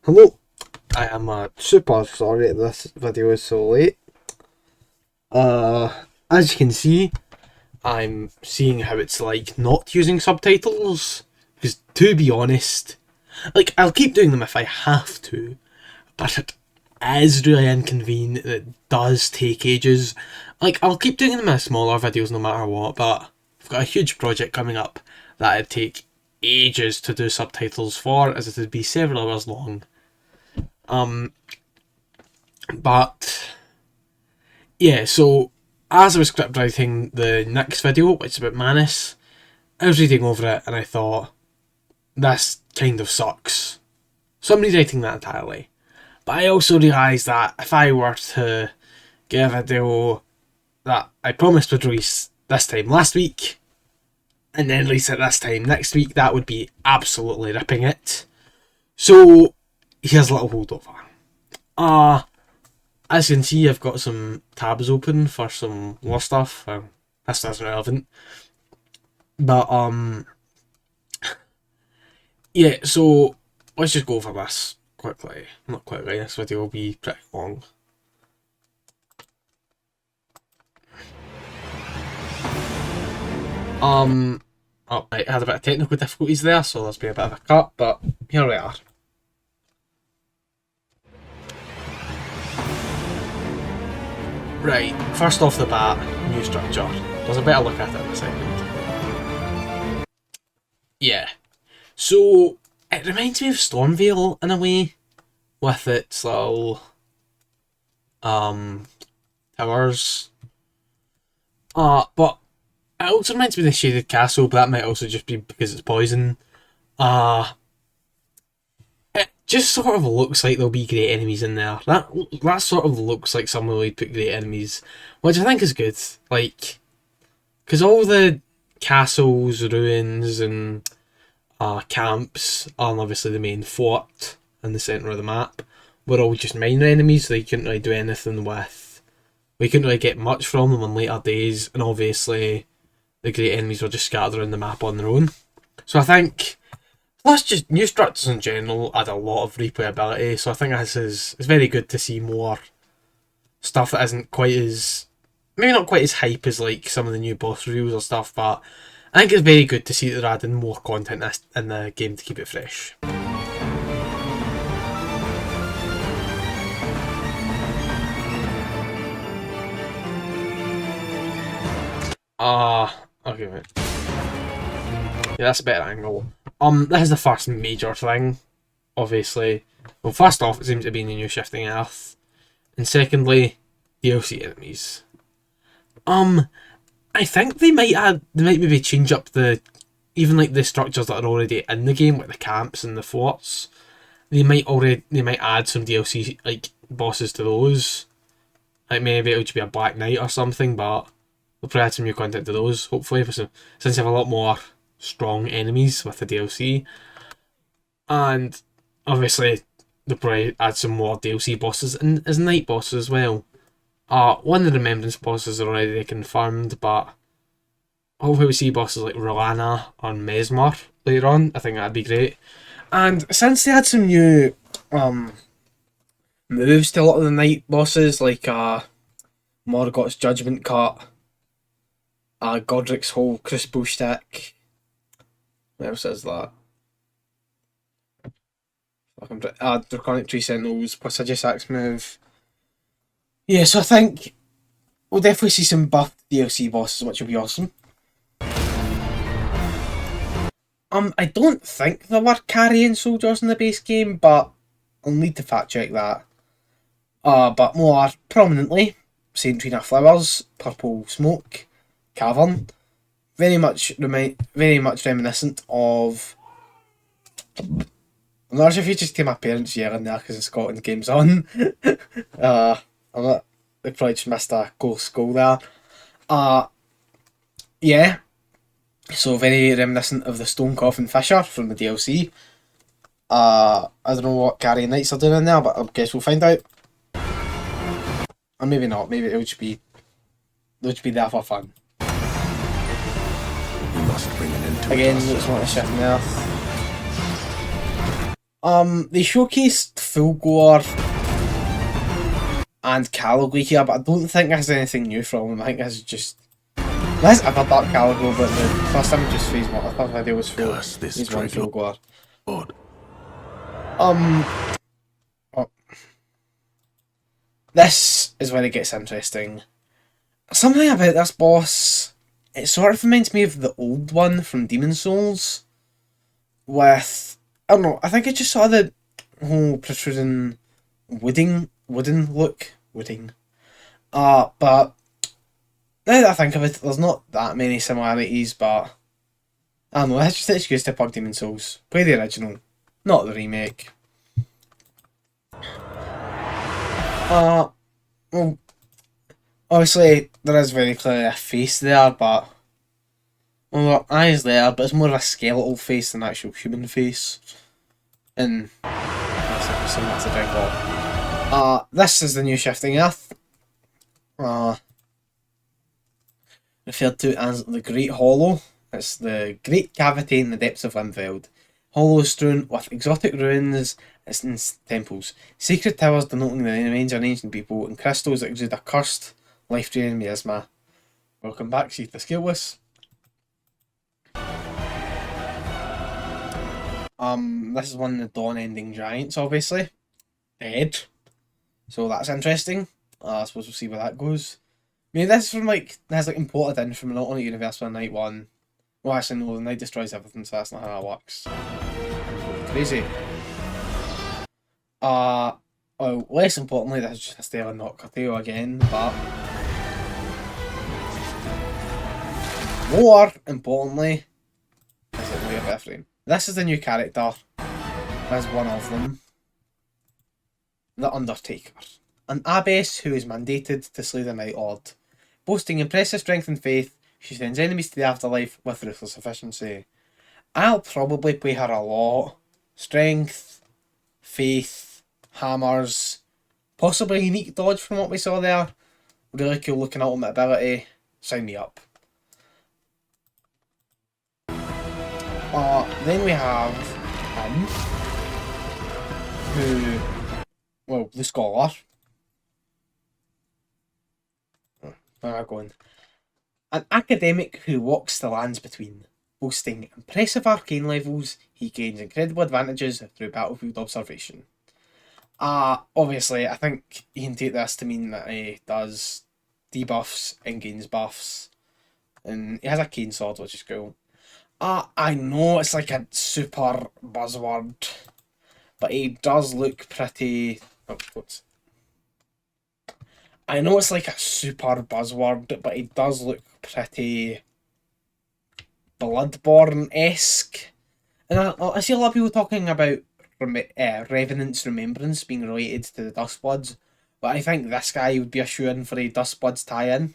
Hello, I am super sorry that this video is so late. As you can see, I'm seeing how it's like not using subtitles. Because to be honest, like I'll keep doing them if I have to, but it is really inconvenient. It does take ages. Like I'll keep doing them in smaller videos no matter what, but I've got a huge project coming up that it'd take ages to do subtitles for, as it would be several hours long. But yeah, so as I was script writing the next video, which is about Manus, I was reading over it and I thought, this kind of sucks. So I'm rewriting that entirely. But I also realised that if I were to get a video that I promised would release this time last week, and then release it this time next week, that would be absolutely ripping it. So here's a little holdover. As you can see, I've got some tabs open for some more stuff. This isn't relevant. But, yeah, so let's just go over this quickly. Not quickly, this video will be pretty long. Oh, I had a bit of technical difficulties there, so there's been a bit of a cut, but here we are. Right, first off the bat, new structure. There's a better look at it in a second. Yeah. So, it reminds me of Stormvale in a way, with its little towers. But it also reminds me of the Shaded Castle, but that might also just be because it's poison. It just sort of looks like there'll be great enemies in there. That sort of looks like somewhere we'd put great enemies, which I think is good. Like, because all the castles, ruins, and camps, and obviously the main fort in the centre of the map, were all just minor enemies, so you couldn't really do anything with. We couldn't really get much from them in later days, and obviously the great enemies were just scattered around the map on their own. So I think, plus just new structures in general add a lot of replayability, so I think it's very good to see more stuff that isn't quite as, maybe not quite as hype as like some of the new boss reviews or stuff, but I think it's very good to see that they're adding more content in the game to keep it fresh. Okay, wait. Yeah, that's a better angle. This is the first major thing, obviously. Well, first off, it seems to be in the new Shifting Earth. And secondly, DLC enemies. I think they might maybe change up even like the structures that are already in the game, like the camps and the forts. They might add some DLC like bosses to those. Like maybe it'll just be a Black Knight or something, but they'll probably add some new content to those, hopefully, since they have a lot more strong enemies with the DLC. And obviously they'll probably add some more DLC bosses and as night bosses as well. One of the Remembrance bosses are already confirmed, but hopefully we see bosses like Rolana or Mesmer later on. I think that'd be great. And since they had some new moves to a lot of the night bosses, like Morgoth's Judgment Cut, Godric's whole Crucible Stick. What else is that? Draconic Tree Sentinels, plus a Axe move. Yeah, so I think we'll definitely see some buffed DLC bosses, which will be awesome. I don't think there were carrying soldiers in the base game, but I'll need to fact check that. But more prominently, Saint Trina Flowers, Purple Smoke, Cavern, very much reminiscent of. I'm not sure if you just hear my parents yelling there because the Scotland game's on. I'm not. They probably just missed a ghost goal there. Yeah. So very reminiscent of the Stone Coffin Fisher from the DLC. I don't know what Carrying Knights are doing in there, but I guess we'll find out. Or maybe not. Maybe they'll just be there for fun. We must bring an end to Again, it looks like a Shifting Earth. They showcased Fulgore and Caligo here, but I don't think there's anything new from them. I think this is just... This ever Dark Caligo, but the first time just Phase 1. I thought the video was full. Phase 1 Fulgore. Oh, this is where it gets interesting. Something about this boss, it sort of reminds me of the old one from Demon Souls. With, I don't know, I think it's just sort of the whole protruding wooden look. But now that I think of it, there's not that many similarities, but I don't know, that's just an excuse to plug Demon Souls. Play the original, not the remake. Well, obviously, there is very clearly a face there, but... Well, the eyes there, but it's more of a skeletal face than an actual human face. And... that's a Dreglord. This is the new Shifting Earth. Referred to as the Great Hollow. It's the Great Cavity in the depths of Limfeld. Hollow strewn with exotic ruins and temples, sacred towers denoting the remains of ancient people, and crystals that exude a cursed, life-draining miasma. Welcome back, Seath the Scaleless. This is one of the Dawn-ending giants, obviously. Dead. So that's interesting. I suppose we'll see where that goes. I mean, this is from, has, imported in from an alternate universe for Night 1. Well, actually, no, the Night destroys everything, so that's not how that works. Crazy. Well, less importantly, this is just a Stella Nocturne again, but... More importantly, is it later bit frame. This is the new character. There's one of them. The Undertaker. An abbess who is mandated to slay the Night Lord. Boasting impressive strength and faith, she sends enemies to the afterlife with ruthless efficiency. I'll probably play her a lot. Strength, faith, hammers, possibly a unique dodge from what we saw there. Really cool looking ultimate ability. Sign me up. Then we have him, who, well, the Scholar. Where am I going? An academic who walks the lands between. Boasting impressive arcane levels, he gains incredible advantages through battlefield observation. Obviously, I think you can take this to mean that he does debuffs and gains buffs. And he has a cane sword, which is cool. I know it's like a super buzzword, but he does look pretty... Oh, whoops. I know it's like a super buzzword, but he does look pretty Bloodborne-esque. And I see a lot of people talking about Revenant's Remembrance being related to the Dustbloods, but I think this guy would be a shoo-in for a Dustbloods tie-in.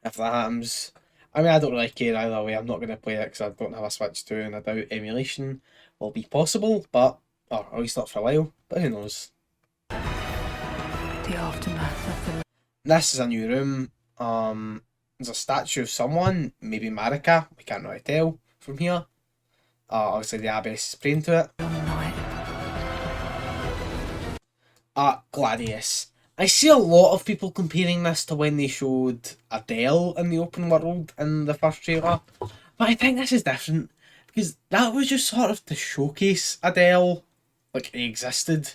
If that happens. I mean, I don't really care either way. I'm not going to play it because I don't have a Switch 2 and I doubt emulation will be possible, but... Or at least not for a while, but who knows. The aftermath of the... This is a new room. There's a statue of someone, maybe Marika, we can't really tell from here. Obviously the abbess is praying to it. Gladius. I see a lot of people comparing this to when they showed Adele in the open world in the first trailer, but I think this is different, because that was just sort of to showcase Adele, like he existed.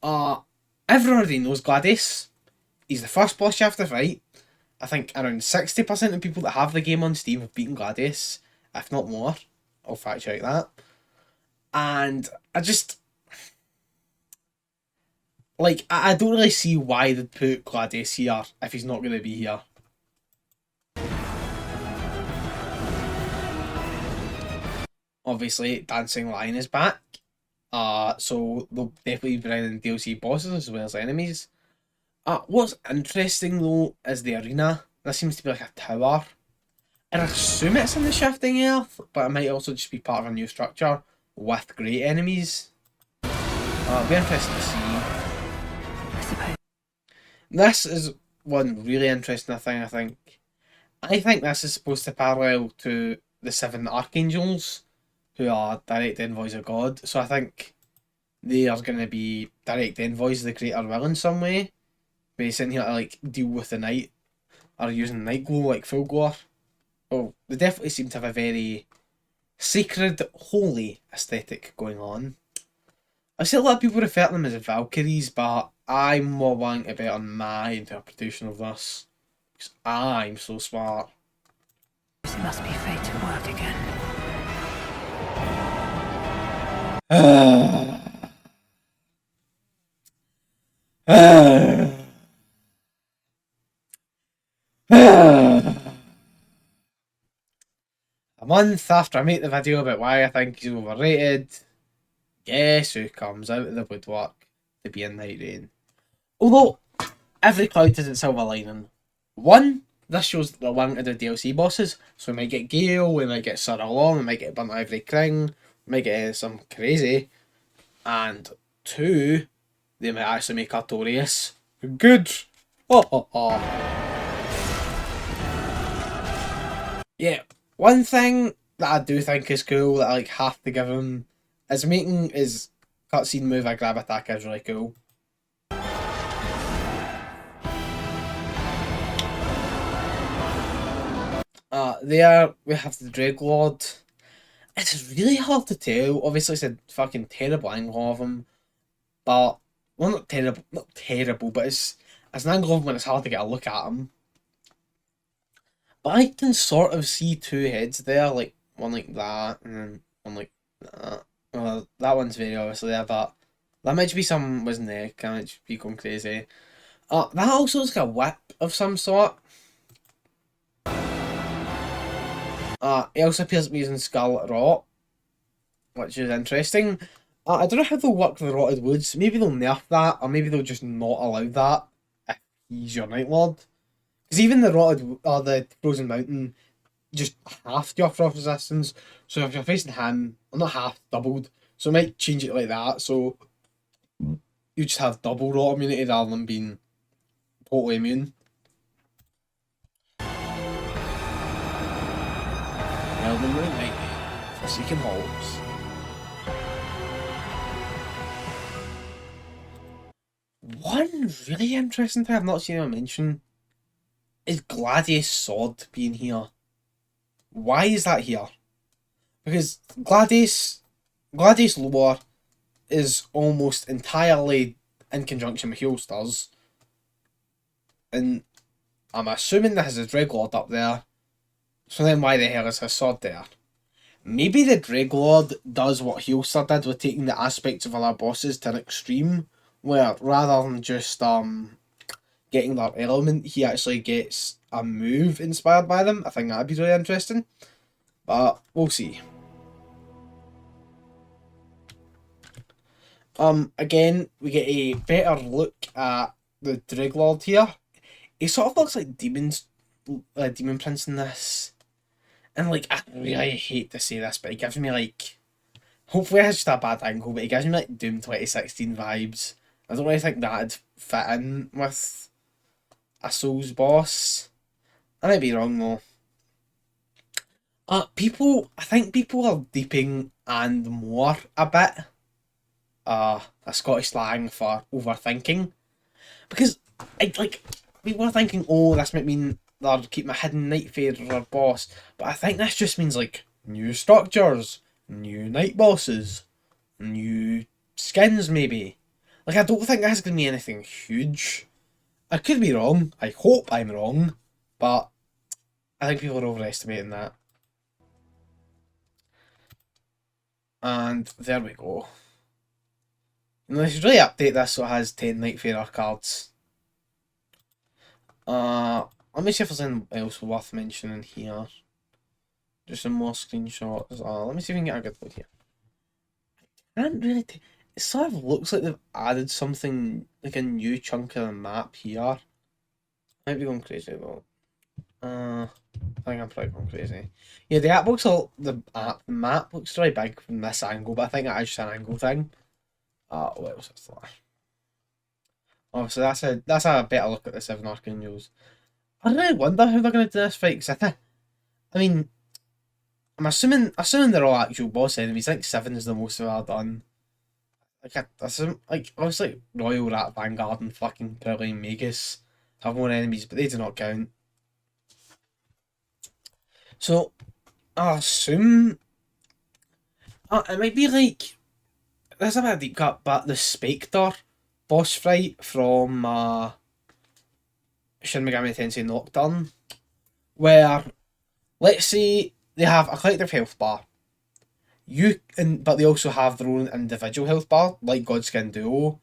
Everyone already knows Gladius. He's the first boss you have to fight. I think around 60% of people that have the game on Steam have beaten Gladius, if not more. I'll fact check that. And I just... Like, I don't really see why they'd put Gladius here if he's not going to be here. Obviously, Dancing Lion is back. So they'll definitely be bringing in DLC bosses as well as enemies. What's interesting though is the arena. This seems to be like a tower. And I assume it's in the Shifting Earth, but it might also just be part of a new structure with great enemies. It'll be interesting to see. This is one really interesting thing, I think. I think this is supposed to parallel to the 7 Archangels who are direct envoys of God. So I think they are going to be direct envoys of the greater will in some way. Maybe sitting here to like deal with the night or using night glow like full glow. Well, they definitely seem to have a very sacred, holy aesthetic going on. I see a lot of people refer to them as Valkyries, but I'm more willing to bet on my interpretation of this. Because I'm so smart. It must be fate to work again. A month after I make the video about why I think he's overrated, guess who comes out of the woodwork to be in Night Rain? Although, every cloud has its silver lining. One, this shows that they're willing to do DLC bosses, so we might get Gale, we might get Sarah Long, we might get Burnt Ivory King, we might get some crazy. And two, they might actually make Artorias good. Yeah, one thing that I do think is cool that I like have to give him is making his cutscene move a grab attack is really cool. There we have the Dreglord. It's really hard to tell. Obviously, it's a fucking terrible angle of him, but well, not terrible, but it's an angle of him when it's hard to get a look at him. But I can sort of see two heads there, like one like that, and then one like that. Well, that one's very obviously there, but that might be some with his neck. That might be going crazy. That also looks like a whip of some sort. He also appears to be using Scarlet Rot, which is interesting. I don't know how they'll work with the Rotted Woods. Maybe they'll nerf that, or maybe they'll just not allow that if he's your Night Lord. Because even the Rotted or the Frozen Mountain just half your frost resistance. So if you're facing him, or not half, doubled. So it might change it like that. So you just have double rot immunity rather than being totally immune. Elden Ring Night, Forsaken Halls. One really interesting thing I've not seen anyone mention is Gladius Sword being here. Why is that here? Because Gladius lore is almost entirely in conjunction with Heelsters. And I'm assuming that has a Dreglord up there. So then why the hell is his sword there? Maybe the Dreglord does what Heelster did with taking the aspects of other bosses to an extreme, where rather than just getting their element, he actually gets a move inspired by them. I think that'd be really interesting. But we'll see. Again, we get a better look at the Dreglord here. He sort of looks like Demon Prince in this. And like, I really hate to say this, but he gives me like, hopefully it's just a bad angle, but he gives me like Doom 2016 vibes. I don't really think that'd fit in with a Souls boss. I might be wrong though. I think people are deeping and more a bit a Scottish slang for overthinking. Because people are thinking, oh, this might mean they're keeping a hidden Nightfarer boss, but I think this just means like new structures, new night bosses, new skins maybe. Like I don't think this is gonna be anything huge. I could be wrong. I hope I'm wrong, but I think people are overestimating that. And there we go. And they should really update this so it has 10 Nightfarer cards. Let me see if there's anything else worth mentioning here. Just some more screenshots. Let me see if we can get a good look here. I can't really it sort of looks like they've added something, like a new chunk of the map here. Might be going crazy though. I think I'm probably going crazy. Yeah, the map looks really big from this angle, but I think that is just an angle thing. What else is there? Obviously, that's a better look at the 7 Archangels. I really wonder how they're going to do this fight, because I mean, I'm assuming they're all actual boss enemies. I think 7 is the most I've ever done. Like I assume, like obviously Royal Rat Vanguard and fucking Brilliant Magus have more enemies, but they do not count. So I assume it might be like there's a bit of deep cut, but the Spectre boss fight from Shin Megami Tensei Nocturne, where let's say they have a collective health bar. But they also have their own individual health bar, like Godskin Duo,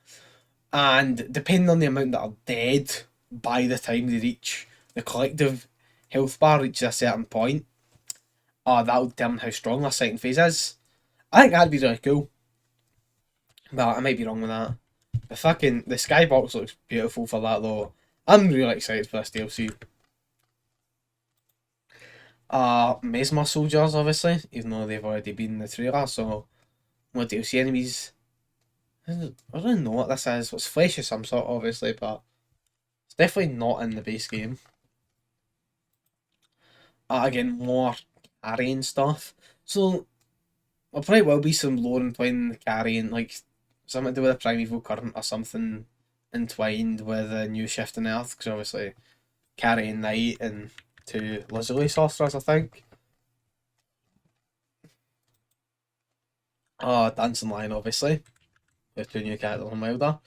and depending on the amount that are dead by the time they reach the collective health bar reaches a certain point, that'll determine how strong their second phase is. I think that'd be really cool. But I might be wrong with that. The skybox looks beautiful for that though. I'm really excited for this DLC. Mesmer soldiers obviously, even though they've already been in the trailer, so more DLC enemies. I don't really know what this is. It's flesh of some sort obviously, but it's definitely not in the base game. Again, more carrying stuff. So there probably will be some lore entwined with carrying, like something to do with a primeval current or something entwined with a new shift in Earth, because obviously carrying Knight and two Lazuli sorcerers, I think. Dancing Lion, obviously. With two new characters on Wilder.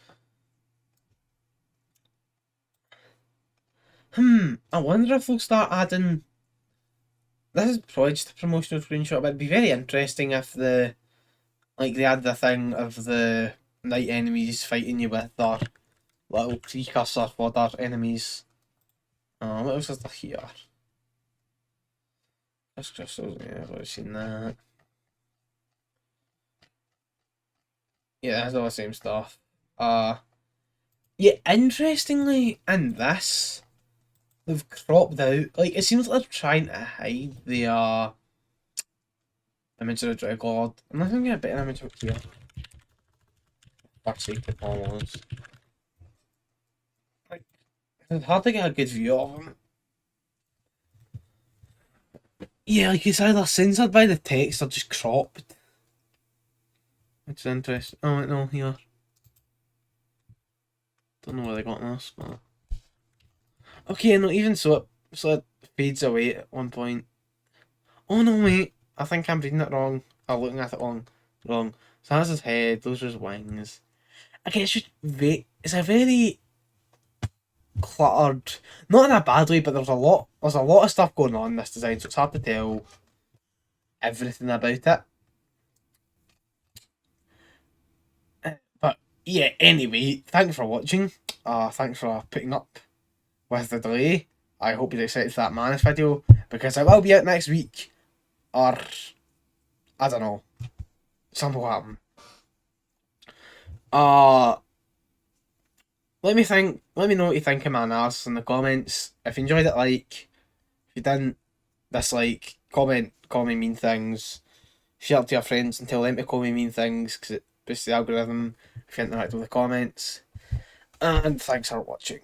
I wonder if they'll start adding. This is probably just a promotional screenshot, but it'd be very interesting if they add the thing of the night enemies fighting you with their little precursor for their enemies. What else is there here? That's crystals, yeah, I've already seen that. Yeah, that's all the same stuff. Yeah, interestingly, in this, they've cropped out, like, it seems like they're trying to hide the, image of the Dreglord. I'm not going to get a better image of it here. That's secret almost. Like, it's hard to get a good view of them. Yeah, like, it's either censored by the text or just cropped. Which is interesting. Oh, wait, no, here. Don't know where they got this, but... Okay, no, even so, it fades away at one point. Oh no, wait, I think I'm reading it wrong. I'm looking at it wrong. So that's his head, those are his wings. Okay, it's just it's a very cluttered, not in a bad way, but there's a lot of stuff going on in this design, so it's hard to tell everything about it. But yeah, anyway, thanks for watching. Thanks for putting up with the delay. I hope you're excited for that Manus video, because it will be out next week, or I don't know, something will happen. Let me know what you think of my analysis in the comments. If you enjoyed it, like. If you didn't, dislike, comment, call me mean things. Share it to your friends and tell them to call me mean things, because it boosts the algorithm if you interact with the comments. And thanks for watching.